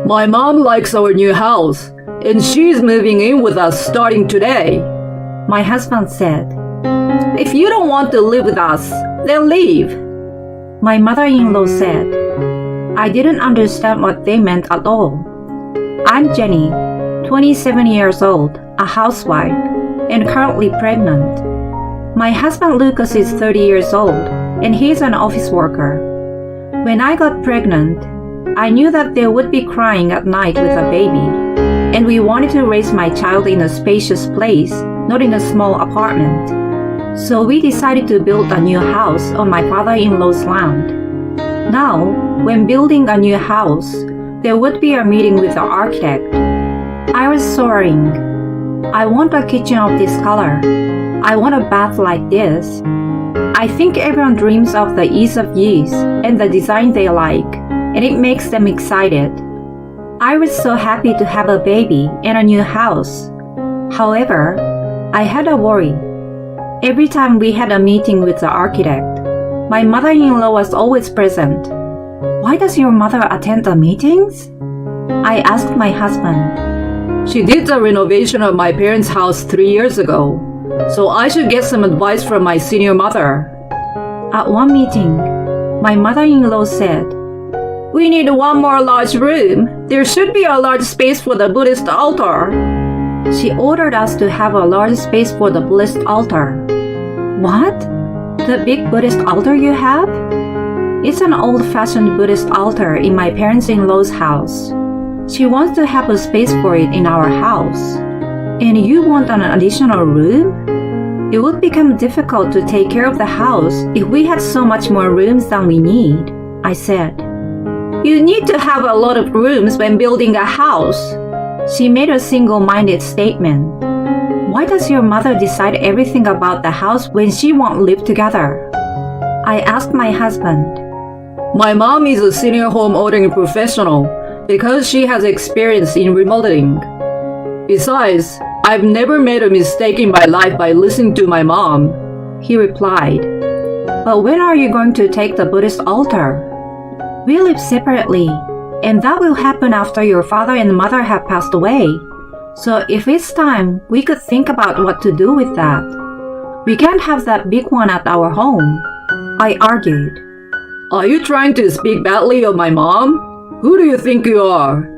My mom likes our new house, and she's moving in with us starting today. My husband said. If you don't want to live with us, then leave. My mother-in-law said. I didn't understand what they meant at all. I'm Jenny, 27 years old, a housewife, and currently pregnant. My husband Lucas is 30 years old, and he's an office worker. When I got pregnant, I knew that they would be crying at night with a baby, and we wanted to raise my child in a spacious place, not in a small apartment. So we decided to build a new house on my father-in-law's land. Now, when building a new house, there would be a meeting with the architect. I was soaring. I want a kitchen of this color. I want a bath like this. I think everyone dreams of the ease of use and the design they like, and it makes them excited. I was so happy to have a baby and a new house. However, I had a worry. Every time we had a meeting with the architect, my mother-in-law was always present. Why does your mother attend the meetings? I asked my husband. She did the renovation of my parents' house 3 years ago, so I should get some advice from my senior mother. At one meeting, my mother-in-law said, We need one more large room. There should be a large space for the Buddhist altar. She ordered us to have a large space for the Buddhist altar. What? The big Buddhist altar you have? It's an old-fashioned Buddhist altar in my parents-in-law's house. She wants to have a space for it in our house. And you want an additional room? It would become difficult to take care of the house if we had so much more rooms than we need, I said. You need to have a lot of rooms when building a house. She made a single-minded statement. Why does your mother decide everything about the house when she won't live together? I asked my husband. My mom is a senior home ordering professional because she has experience in remodeling. Besides, I've never made a mistake in my life by listening to my mom, he replied. But when are you going to take the Buddhist altar? We live separately, and that will happen after your father and mother have passed away. So if it's time, we could think about what to do with that. We can't have that big one at our home, I argued. Are you trying to speak badly of my mom? Who do you think you are?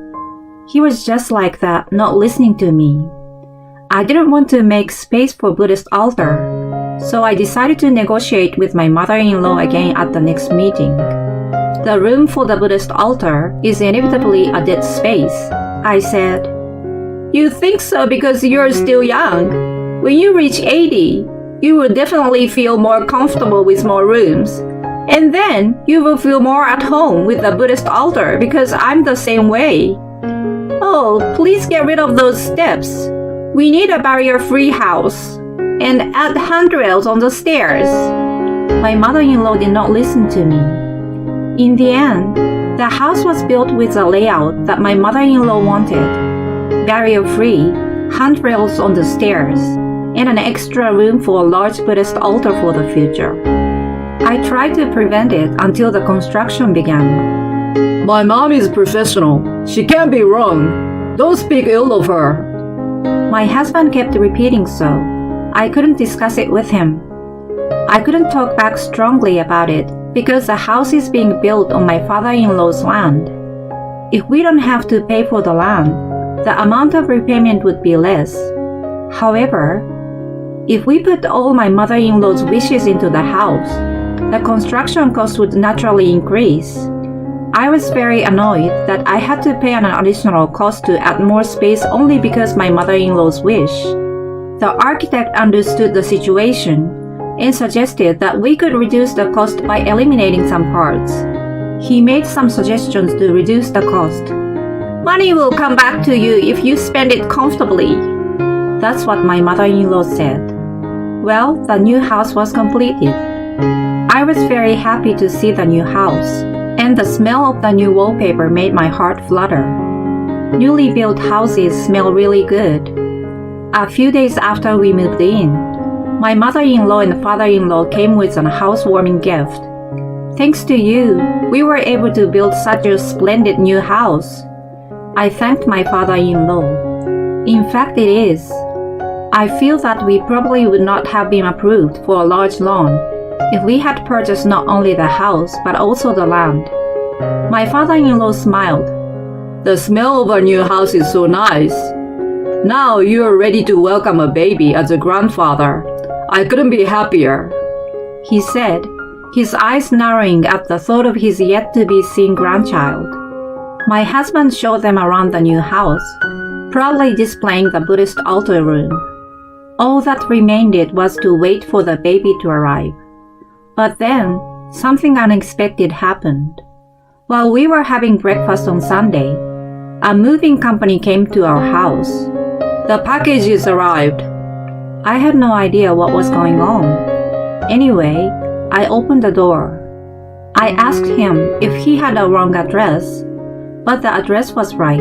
He was just like that, not listening to me. I didn't want to make space for Buddhist altar, so I decided to negotiate with my mother-in-law again at the next meeting. The room for the Buddhist altar is inevitably a dead space, I said. You think so because you're still young. When you reach 80, you will definitely feel more comfortable with more rooms. And then you will feel more at home with the Buddhist altar because I'm the same way. Oh, please get rid of those steps. We need a barrier-free house. And add handrails on the stairs. My mother-in-law did not listen to me. In the end, the house was built with a layout that my mother-in-law wanted. Barrier-free, handrails on the stairs, and an extra room for a large Buddhist altar for the future. I tried to prevent it until the construction began. My mom is professional. She can't be wrong. Don't speak ill of her. My husband kept repeating so. I couldn't discuss it with him. I couldn't talk back strongly about it because the house is being built on my father-in-law's land. If we don't have to pay for the land, the amount of repayment would be less. However, if we put all my mother-in-law's wishes into the house, the construction cost would naturally increase. I was very annoyed that I had to pay an additional cost to add more space only because my mother-in-law's wish. The architect understood the situation and suggested that we could reduce the cost by eliminating some parts. He made some suggestions to reduce the cost. Money will come back to you if you spend it comfortably. That's what my mother-in-law said. Well, the new house was completed. I was very happy to see the new house, and the smell of the new wallpaper made my heart flutter. Newly built houses smell really good. A few days after we moved in, my mother-in-law and father-in-law came with a housewarming gift. Thanks to you, we were able to build such a splendid new house. I thanked my father-in-law. In fact, it is. I feel that we probably would not have been approved for a large loan if we had purchased not only the house but also the land. My father-in-law smiled. The smell of our new house is so nice. Now you are ready to welcome a baby as a grandfather. I couldn't be happier, he said, his eyes narrowing at the thought of his yet-to-be-seen grandchild. My husband showed them around the new house, proudly displaying the Buddhist altar room. All that remained was to wait for the baby to arrive. But then, something unexpected happened. While we were having breakfast on Sunday, a moving company came to our house. The packages arrived. I had no idea what was going on. Anyway, I opened the door. I asked him if he had a wrong address, but the address was right.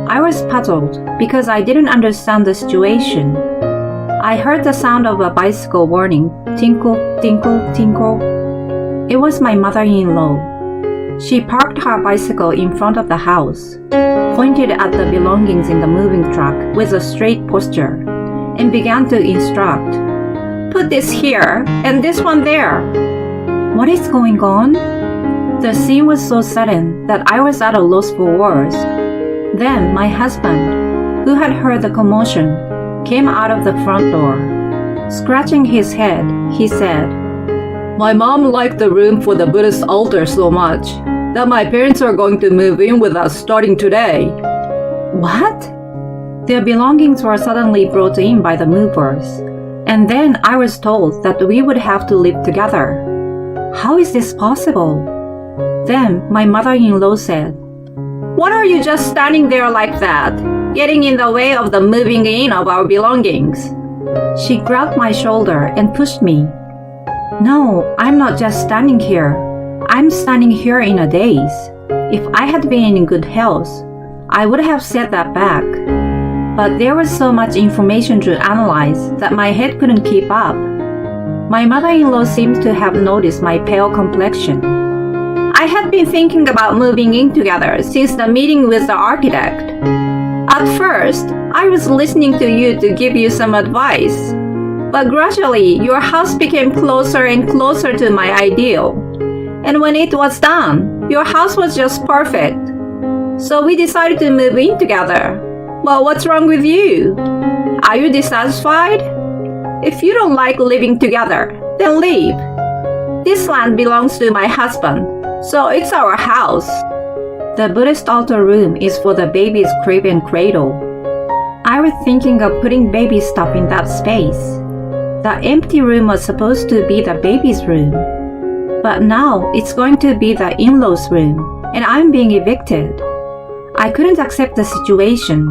I was puzzled because I didn't understand the situation. I heard the sound of a bicycle warning, tinkle, tinkle, tinkle. It was my mother-in-law. She parked her bicycle in front of the house, pointed at the belongings in the moving truck with a straight posture, and began to instruct. Put this here and this one there. What is going on? The scene was so sudden that I was at a loss for words. Then my husband, who had heard the commotion, came out of the front door. Scratching his head, he said, My mom liked the room for the Buddhist altar so much that my parents are going to move in with us starting today. What? Their belongings were suddenly brought in by the movers, and then I was told that we would have to live together. How is this possible? Then my mother-in-law said, What are you just standing there like that, getting in the way of the moving in of our belongings? She grabbed my shoulder and pushed me. No, I'm not just standing here. I'm standing here in a daze. If I had been in good health, I would have said that back. But there was so much information to analyze that my head couldn't keep up. My mother-in-law seemed to have noticed my pale complexion. I had been thinking about moving in together since the meeting with the architect. At first, I was listening to you to give you some advice. But gradually, your house became closer and closer to my ideal. And when it was done, your house was just perfect. So we decided to move in together. Well, what's wrong with you? Are you dissatisfied? If you don't like living together, then leave. This land belongs to my husband, so it's our house. The Buddhist altar room is for the baby's crib and cradle. I was thinking of putting baby stuff in that space. The empty room was supposed to be the baby's room. But now it's going to be the in-laws' room, and I'm being evicted. I couldn't accept the situation,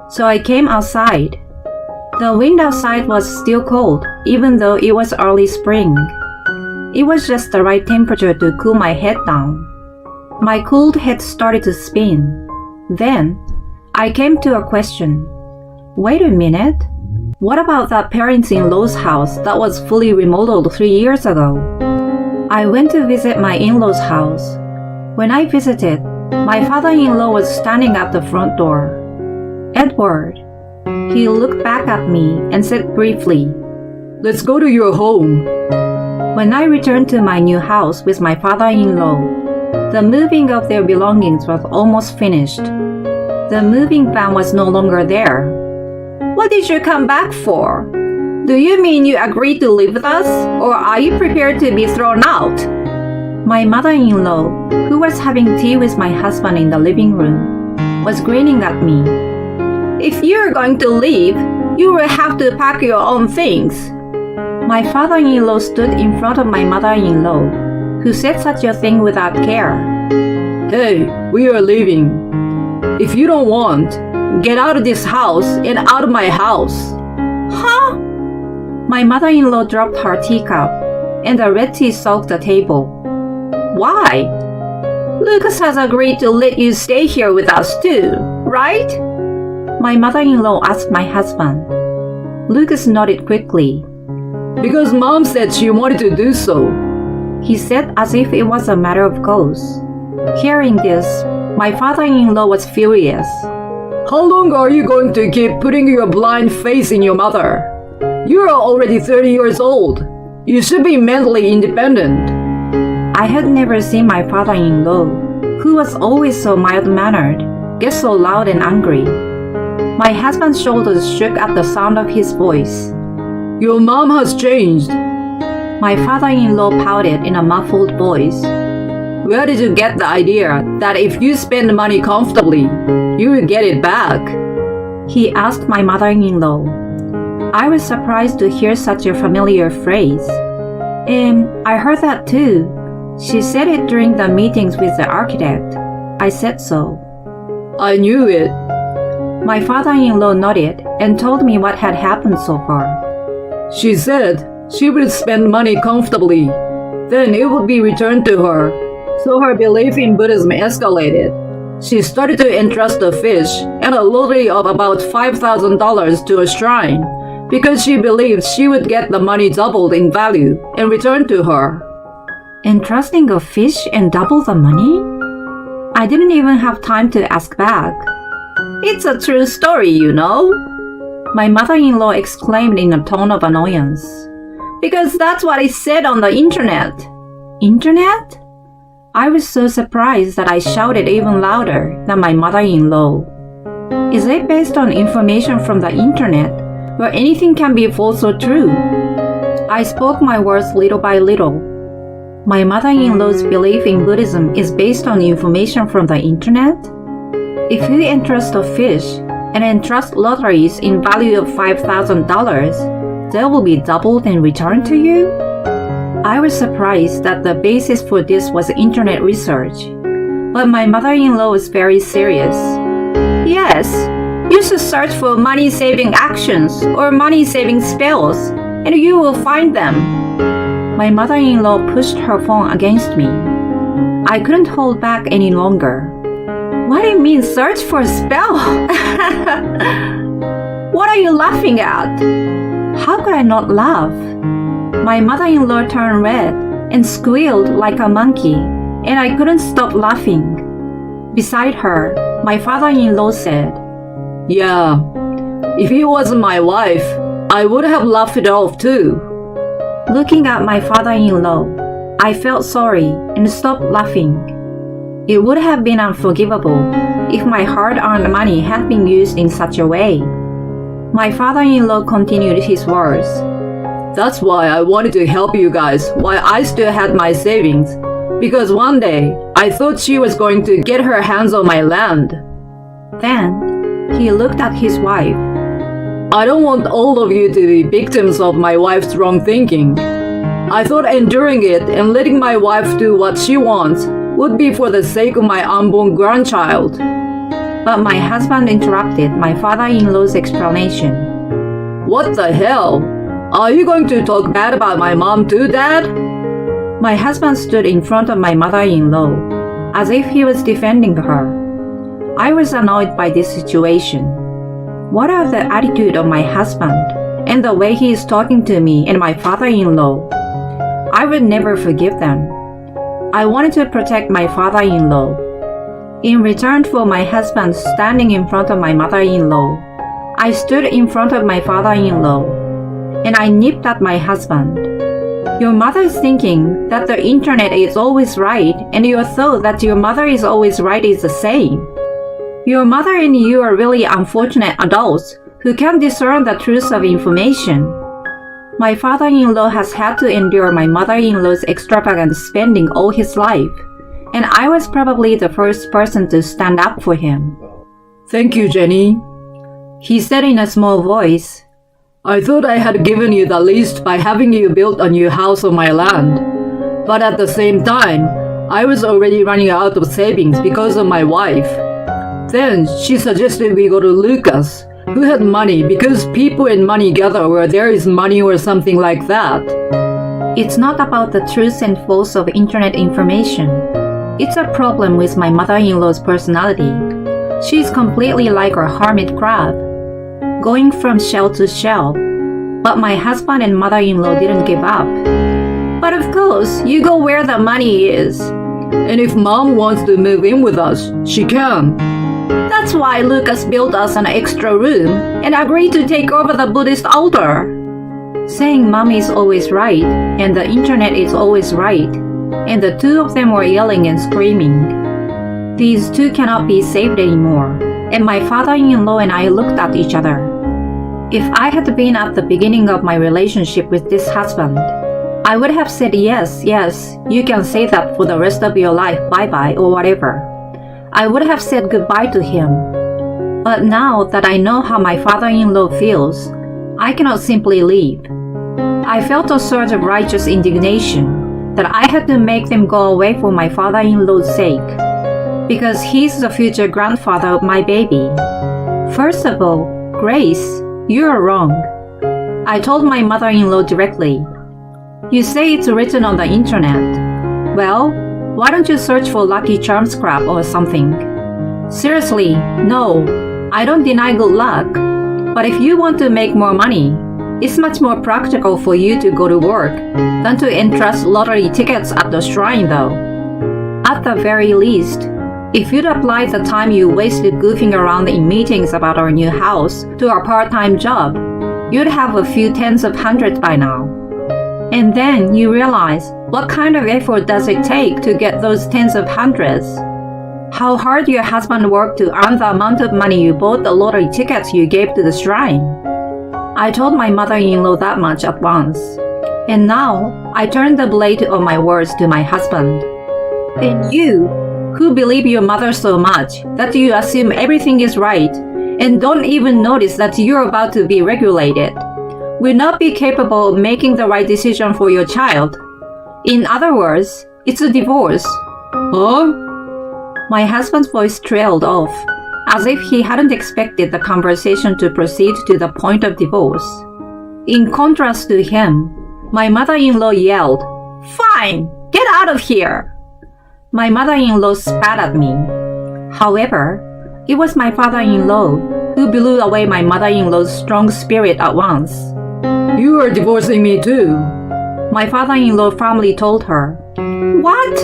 so I came outside. The wind outside was still cold, even though it was early spring. It was just the right temperature to cool my head down. My cooled head started to spin. Then, I came to a question. Wait a minute. What about that parents-in-law's house that was fully remodeled 3 years ago? I went to visit my in-laws' house. When I visited, my father-in-law was standing at the front door. Edward. He looked back at me and said briefly, Let's go to your home. When I returned to my new house with my father-in-law, the moving of their belongings was almost finished. The moving van was no longer there. What did you come back for? Do you mean you agreed to live with us, or are you prepared to be thrown out? My mother-in-law, who was having tea with my husband in the living room, was grinning at me. If you're going to leave, you will have to pack your own things. My father-in-law stood in front of my mother-in-law, who said such a thing without care. Hey, we are leaving. If you don't want, get out of this house and out of my house. Huh? My mother-in-law dropped her teacup, and the red tea soaked the table. Why? Lucas has agreed to let you stay here with us too, right? My mother-in-law asked my husband. Lucas nodded quickly. Because Mom said she wanted to do so, he said as if it was a matter of course. Hearing this, My father-in-law was furious. How long are you going to keep putting your blind faith in your mother? You are already 30 years old. You should be mentally independent. I had never seen my father-in-law, who was always so mild-mannered, get so loud and angry. My husband's shoulders shook at the sound of his voice. Your mom has changed. My father-in-law pouted in a muffled voice. Where did you get the idea that if you spend money comfortably, you will get it back? He asked my mother-in-law. I was surprised to hear such a familiar phrase. I heard that too. She said it during the meetings with the architect. I said so. I knew it. My father-in-law nodded and told me what had happened so far. She said she would spend money comfortably. Then it would be returned to her. So her belief in Buddhism escalated. She started to entrust a fish and a lottery of about $5,000 to a shrine because she believed she would get the money doubled in value and returned to her. Entrusting a fish and double the money? I didn't even have time to ask back. It's a true story, you know, my mother-in-law exclaimed in a tone of annoyance. Because that's what it said on the internet. Internet? I was so surprised that I shouted even louder than my mother-in-law. Is it based on information from the internet, where anything can be false or true? I spoke my words little by little. My mother-in-law's belief in Buddhism is based on information from the internet? If you entrust a fish and entrust lotteries in value of $5,000, they will be doubled and returned to you? I was surprised that the basis for this was internet research, but my mother-in-law was very serious. Yes, you should search for money-saving actions or money-saving spells, and you will find them. My mother-in-law pushed her phone against me. I couldn't hold back any longer. What do you mean, search for a spell? What are you laughing at? How could I not laugh? My mother-in-law turned red and squealed like a monkey, and I couldn't stop laughing. Beside her, my father-in-law said, Yeah, if it wasn't my wife, I would have laughed it off too. Looking at my father-in-law, I felt sorry and stopped laughing. It would have been unforgivable if my hard-earned money had been used in such a way. My father-in-law continued his words. That's why I wanted to help you guys while I still had my savings, because one day I thought she was going to get her hands on my land. Then he looked at his wife. I don't want all of you to be victims of my wife's wrong thinking. I thought enduring it and letting my wife do what she wants would be for the sake of my unborn grandchild. But my husband interrupted my father-in-law's explanation. What the hell? Are you going to talk bad about my mom too, Dad? My husband stood in front of my mother-in-law, as if he was defending her. I was annoyed by this situation. What are the attitude of my husband and the way he is talking to me and my father-in-law? I would never forgive them. I wanted to protect my father-in-law. In return for my husband standing in front of my mother-in-law, I stood in front of my father-in-law, and I nipped at my husband. Your mother is thinking that the internet is always right, and your thought that your mother is always right is the same. Your mother and you are really unfortunate adults who can't discern the truth of information. My father-in-law has had to endure my mother-in-law's extravagant spending all his life, and I was probably the first person to stand up for him. Thank you, Jenny, he said in a small voice. I thought I had given you the least by having you build a new house on my land. But at the same time, I was already running out of savings because of my wife. Then she suggested we go to Lucas, who had money because people and money gather where there is money or something like that. It's not about the truth and false of internet information. It's a problem with my mother-in-law's personality. She's completely like a hermit crab, going from shell to shell. But my husband and mother-in-law didn't give up. But of course, you go where the money is. And if mom wants to move in with us, she can. That's why Lucas built us an extra room and agreed to take over the Buddhist altar. Saying mom is always right and the internet is always right, and the two of them were yelling and screaming. These two cannot be saved anymore, and my father-in-law and I looked at each other. If I had been at the beginning of my relationship with this husband, I would have said yes, you can say that for the rest of your life, bye-bye or whatever. I would have said goodbye to him. But now that I know how my father-in-law feels, I cannot simply leave. I felt a surge of righteous indignation that I had to make them go away for my father-in-law's sake, because he's the future grandfather of my baby. First of all, Grace, you're wrong. I told my mother-in-law directly. You say it's written on the internet. Well, why don't you search for Lucky Charm scrap or something? Seriously, no, I don't deny good luck. But if you want to make more money, it's much more practical for you to go to work than to entrust lottery tickets at the shrine though. At the very least, if you'd applied the time you wasted goofing around in meetings about our new house to a part-time job, you'd have a few tens of hundreds by now. And then you realize, what kind of effort does it take to get those tens of hundreds? How hard your husband worked to earn the amount of money you bought the lottery tickets you gave to the shrine. I told my mother-in-law that much at once. And now, I turn the blade of my words to my husband. And you, who believe your mother so much that you assume everything is right and don't even notice that you're about to be regulated, will not be capable of making the right decision for your child. In other words, it's a divorce. Huh? My husband's voice trailed off, as if he hadn't expected the conversation to proceed to the point of divorce. In contrast to him, my mother-in-law yelled, "Fine! Get out of here!" My mother-in-law spat at me. However, it was my father-in-law who blew away my mother-in-law's strong spirit at once. You are divorcing me too. My father-in-law firmly told her. What?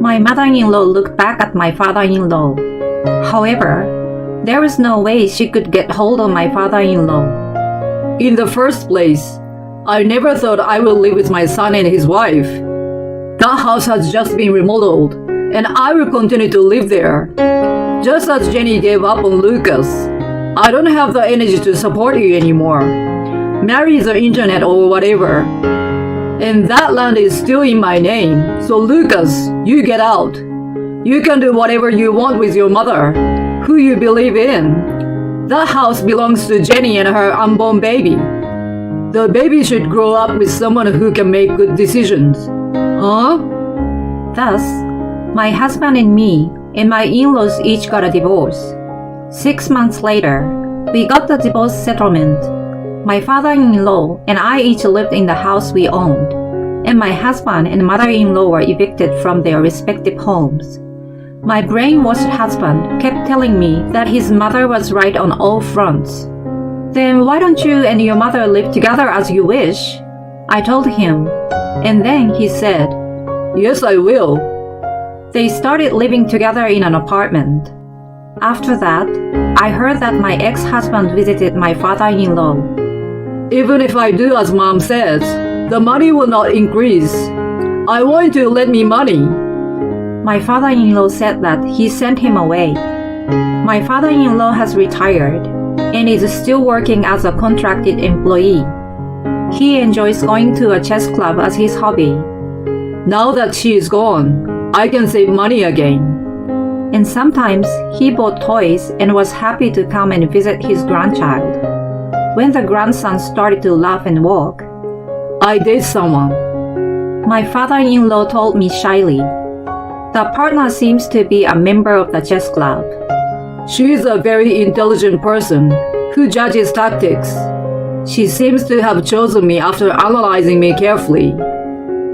My mother-in-law looked back at my father-in-law. However, there was no way she could get hold of my father-in-law. In the first place, I never thought I would live with my son and his wife. That house has just been remodeled, and I will continue to live there. Just as Jenny gave up on Lucas, I don't have the energy to support you anymore. Marry the internet or whatever. And that land is still in my name, so Lucas, you get out. You can do whatever you want with your mother, who you believe in. That house belongs to Jenny and her unborn baby. The baby should grow up with someone who can make good decisions. Huh? Thus, my husband and me and my in-laws each got a divorce. 6 months later, we got the divorce settlement. My father-in-law and I each lived in the house we owned, and my husband and mother-in-law were evicted from their respective homes. My brainwashed husband kept telling me that his mother was right on all fronts. Then why don't you and your mother live together as you wish? I told him, and then he said, Yes, I will. They started living together in an apartment. After that, I heard that my ex-husband visited my father-in-law. Even if I do as mom says, the money will not increase. I want you to lend me money. My father-in-law said that he sent him away. My father-in-law has retired and is still working as a contracted employee. He enjoys going to a chess club as his hobby. Now that she is gone, I can save money again. And sometimes he bought toys and was happy to come and visit his grandchild. When the grandson started to laugh and walk, I date someone. My father-in-law told me shyly. The partner seems to be a member of the chess club. She is a very intelligent person who judges tactics. She seems to have chosen me after analyzing me carefully.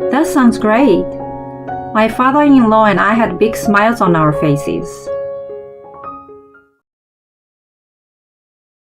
That sounds great. My father-in-law and I had big smiles on our faces.